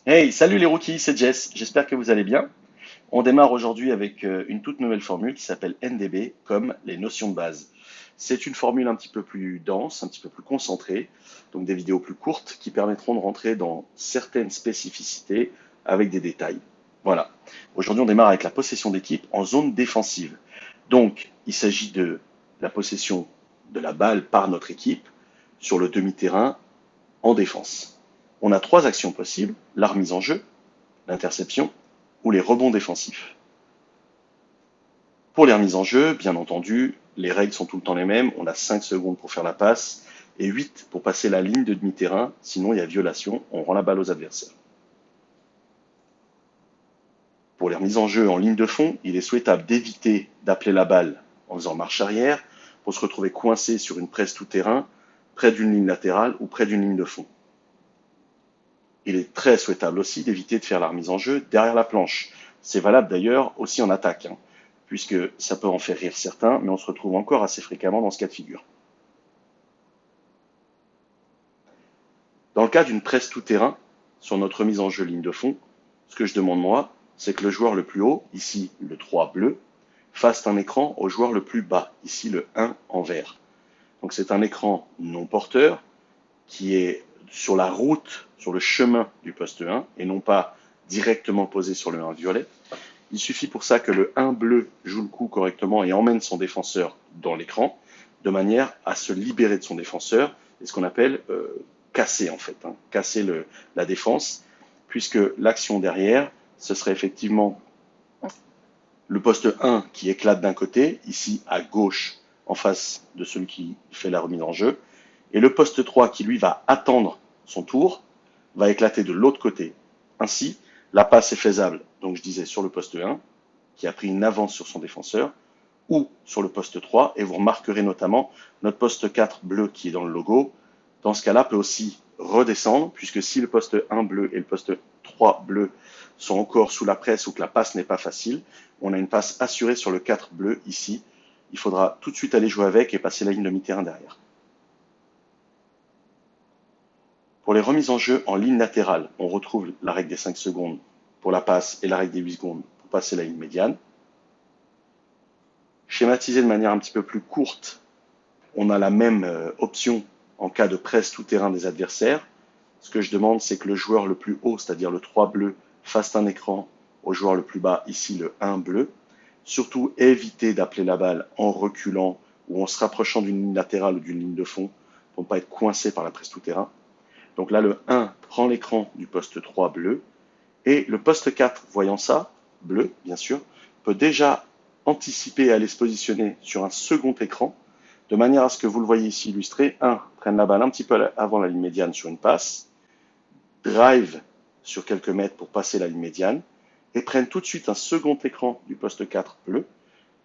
Hey, salut les rookies, c'est Jess, j'espère que vous allez bien. On démarre aujourd'hui avec une toute nouvelle formule qui s'appelle NDB, comme les notions de base. C'est une formule un petit peu plus dense, un petit peu plus concentrée, donc des vidéos plus courtes qui permettront de rentrer dans certaines spécificités avec des détails. Voilà. Aujourd'hui, on démarre avec la possession d'équipe en zone défensive. Donc, il s'agit de la possession de la balle par notre équipe sur le demi-terrain en défense. On a trois actions possibles, la remise en jeu, l'interception ou les rebonds défensifs. Pour les remises en jeu, bien entendu, les règles sont tout le temps les mêmes. On a 5 secondes pour faire la passe et 8 pour passer la ligne de demi-terrain. Sinon, il y a violation, on rend la balle aux adversaires. Pour les remises en jeu en ligne de fond, il est souhaitable d'éviter d'appeler la balle en faisant marche arrière pour se retrouver coincé sur une presse tout-terrain, près d'une ligne latérale ou près d'une ligne de fond. Il est très souhaitable aussi d'éviter de faire la remise en jeu derrière la planche. C'est valable d'ailleurs aussi en attaque, puisque ça peut en faire rire certains, mais on se retrouve encore assez fréquemment dans ce cas de figure. Dans le cas d'une presse tout-terrain, sur notre remise en jeu ligne de fond, ce que je demande moi, c'est que le joueur le plus haut, ici le 3 bleu, fasse un écran au joueur le plus bas, ici le 1 en vert. Donc c'est un écran non porteur qui est sur la route, sur le chemin du poste 1 et non pas directement posé sur le 1 violet. Il suffit pour ça que le 1 bleu joue le coup correctement et emmène son défenseur dans l'écran, de manière à se libérer de son défenseur, et ce qu'on appelle casser en fait, casser la défense, puisque l'action derrière, ce serait effectivement le poste 1 qui éclate d'un côté, ici à gauche, en face de celui qui fait la remise en jeu, et le poste 3 qui lui va attendre son tour, va éclater de l'autre côté. Ainsi, la passe est faisable, donc je disais sur le poste 1, qui a pris une avance sur son défenseur, ou sur le poste 3, et vous remarquerez notamment notre poste 4 bleu qui est dans le logo, dans ce cas-là peut aussi redescendre, puisque si le poste 1 bleu et le poste 3 bleu sont encore sous la presse ou que la passe n'est pas facile, on a une passe assurée sur le 4 bleu ici. Il faudra tout de suite aller jouer avec et passer la ligne de mi-terrain derrière. Pour les remises en jeu en ligne latérale, on retrouve la règle des 5 secondes pour la passe et la règle des 8 secondes pour passer la ligne médiane. Schématisé de manière un petit peu plus courte, on a la même option en cas de presse tout-terrain des adversaires. Ce que je demande, c'est que le joueur le plus haut, c'est-à-dire le 3 bleu, fasse un écran au joueur le plus bas, ici le 1 bleu. Surtout, éviter d'appeler la balle en reculant ou en se rapprochant d'une ligne latérale ou d'une ligne de fond pour ne pas être coincé par la presse tout-terrain. Donc là, le 1 prend l'écran du poste 3 bleu et le poste 4, voyant ça, bleu bien sûr, peut déjà anticiper et aller se positionner sur un second écran de manière à ce que vous le voyez ici illustré, 1 prenne la balle un petit peu avant la ligne médiane sur une passe, drive sur quelques mètres pour passer la ligne médiane, et prennent tout de suite un second écran du poste 4 bleu,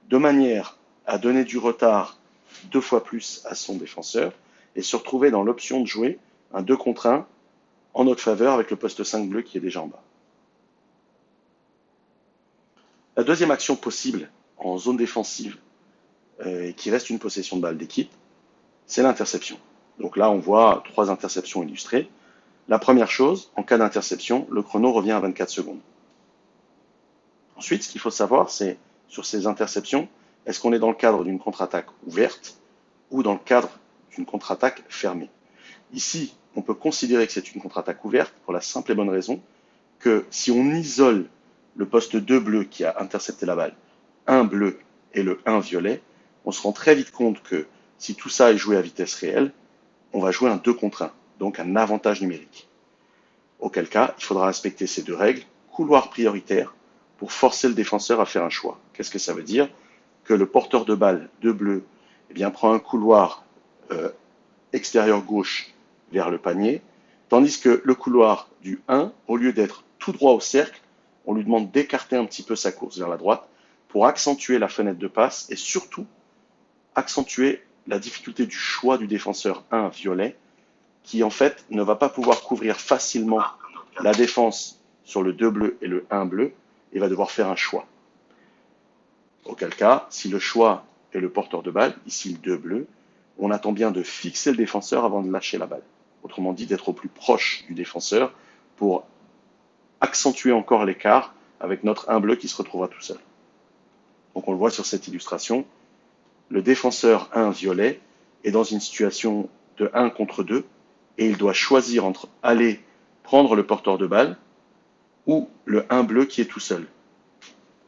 de manière à donner du retard 2 fois plus à son défenseur, et se retrouver dans l'option de jouer un 2 contre 1 en notre faveur avec le poste 5 bleu qui est déjà en bas. La deuxième action possible en zone défensive, et qui reste une possession de balle d'équipe, c'est l'interception. Donc là, on voit 3 interceptions illustrées. La première chose, en cas d'interception, le chrono revient à 24 secondes. Ensuite, ce qu'il faut savoir, c'est sur ces interceptions, est-ce qu'on est dans le cadre d'une contre-attaque ouverte ou dans le cadre d'une contre-attaque fermée. Ici, on peut considérer que c'est une contre-attaque ouverte pour la simple et bonne raison que si on isole le poste 2 bleu qui a intercepté la balle, 1 bleu et le 1 violet, on se rend très vite compte que si tout ça est joué à vitesse réelle, on va jouer un 2 contre 1, donc un avantage numérique. Auquel cas, il faudra respecter ces deux règles, couloir prioritaire, pour forcer le défenseur à faire un choix. Qu'est-ce que ça veut dire? Que le porteur de balle de bleu prend un couloir extérieur gauche vers le panier, tandis que le couloir du 1, au lieu d'être tout droit au cercle, on lui demande d'écarter un petit peu sa course vers la droite pour accentuer la fenêtre de passe et surtout accentuer la difficulté du choix du défenseur 1 violet qui en fait ne va pas pouvoir couvrir facilement la défense sur le 2 bleu et le 1 bleu et va devoir faire un choix. Auquel cas, si le choix est le porteur de balle, ici le 2 bleu, on attend bien de fixer le défenseur avant de lâcher la balle. Autrement dit, d'être au plus proche du défenseur pour accentuer encore l'écart avec notre 1 bleu qui se retrouvera tout seul. Donc on le voit sur cette illustration, le défenseur 1 violet est dans une situation de 1 contre 2 et il doit choisir entre aller prendre le porteur de balle ou le 1 bleu qui est tout seul.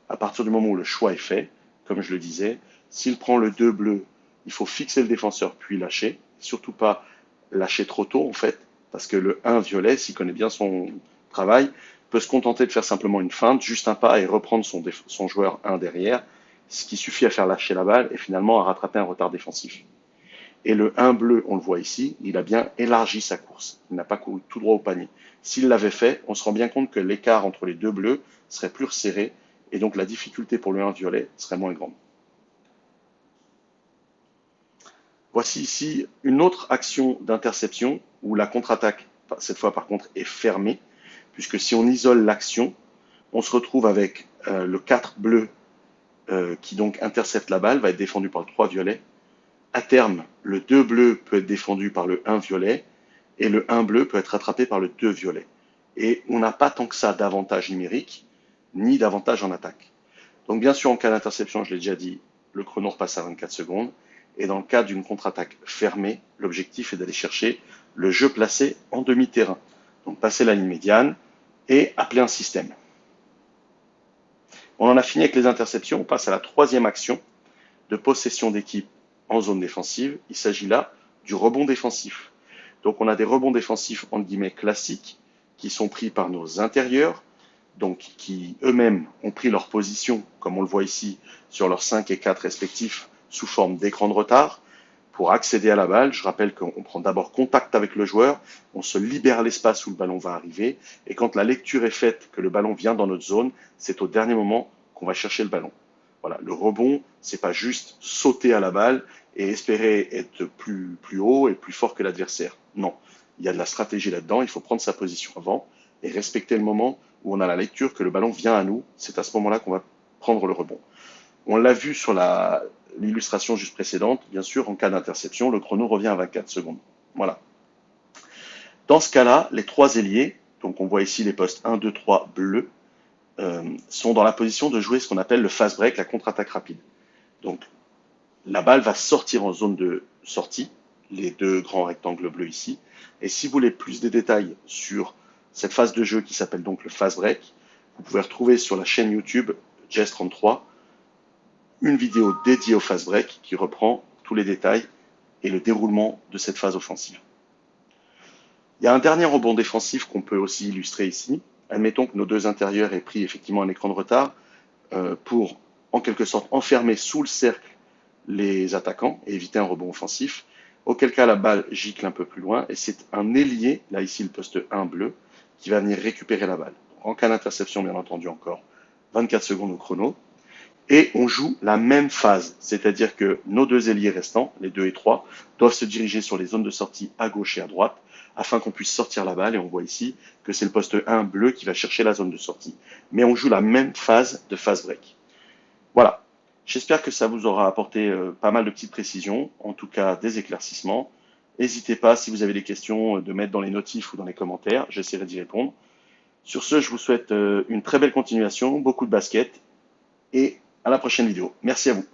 À partir du moment où le choix est fait, comme je le disais, s'il prend le 2 bleu, il faut fixer le défenseur puis lâcher, surtout pas lâcher trop tôt en fait, parce que le 1 violet, s'il connaît bien son travail, peut se contenter de faire simplement une feinte, juste un pas et reprendre son joueur 1 derrière, ce qui suffit à faire lâcher la balle et finalement à rattraper un retard défensif. Et le 1 bleu, on le voit ici, il a bien élargi sa course. Il n'a pas couru tout droit au panier. S'il l'avait fait, on se rend bien compte que l'écart entre les deux bleus serait plus resserré et donc la difficulté pour le 1 violet serait moins grande. Voici ici une autre action d'interception où la contre-attaque, cette fois par contre, est fermée, puisque si on isole l'action, on se retrouve avec le 4 bleu qui donc intercepte la balle, va être défendu par le 3 violet. À terme, le 2 bleu peut être défendu par le 1 violet et le 1 bleu peut être rattrapé par le 2 violet. Et on n'a pas tant que ça d'avantage numérique, ni d'avantage en attaque. Donc bien sûr, en cas d'interception, je l'ai déjà dit, le chrono repasse à 24 secondes. Et dans le cas d'une contre-attaque fermée, l'objectif est d'aller chercher le jeu placé en demi-terrain. Donc passer la ligne médiane et appeler un système. On en a fini avec les interceptions, on passe à la troisième action de possession d'équipe en zone défensive. Il s'agit là du rebond défensif. Donc on a des rebonds défensifs entre guillemets classiques qui sont pris par nos intérieurs, donc qui eux-mêmes ont pris leur position, comme on le voit ici, sur leurs 5 et 4 respectifs, sous forme d'écran de retard. Pour accéder à la balle, je rappelle qu'on prend d'abord contact avec le joueur, on se libère l'espace où le ballon va arriver, et quand la lecture est faite que le ballon vient dans notre zone, c'est au dernier moment qu'on va chercher le ballon. Voilà, le rebond, c'est pas juste sauter à la balle et espérer être plus haut et plus fort que l'adversaire. Non, il y a de la stratégie là-dedans, il faut prendre sa position avant et respecter le moment où on a la lecture que le ballon vient à nous, c'est à ce moment-là qu'on va prendre le rebond. On l'a vu sur l'illustration juste précédente, bien sûr, en cas d'interception, le chrono revient à 24 secondes. Voilà. Dans ce cas-là, les trois ailiers, donc on voit ici les postes 1, 2, 3 bleus, sont dans la position de jouer ce qu'on appelle le fast break, la contre-attaque rapide. Donc la balle va sortir en zone de sortie, les deux grands rectangles bleus ici. Et si vous voulez plus de détails sur cette phase de jeu qui s'appelle donc le fast break, vous pouvez retrouver sur la chaîne YouTube Jess33 une vidéo dédiée au fast break qui reprend tous les détails et le déroulement de cette phase offensive. Il y a un dernier rebond défensif qu'on peut aussi illustrer ici. Admettons que nos deux intérieurs aient pris effectivement un écran de retard pour en quelque sorte enfermer sous le cercle les attaquants et éviter un rebond offensif, auquel cas la balle gicle un peu plus loin et c'est un ailier, là ici le poste 1 bleu, qui va venir récupérer la balle. Donc, en cas d'interception, bien entendu encore 24 secondes au chrono, et on joue la même phase, c'est-à-dire que nos deux ailiers restants, les 2 et 3, doivent se diriger sur les zones de sortie à gauche et à droite, afin qu'on puisse sortir la balle, et on voit ici que c'est le poste 1 bleu qui va chercher la zone de sortie. Mais on joue la même phase de fast break. Voilà. J'espère que ça vous aura apporté pas mal de petites précisions, en tout cas des éclaircissements. N'hésitez pas, si vous avez des questions, de mettre dans les notifs ou dans les commentaires, j'essaierai d'y répondre. Sur ce, je vous souhaite une très belle continuation, beaucoup de basket, et à la prochaine vidéo. Merci à vous.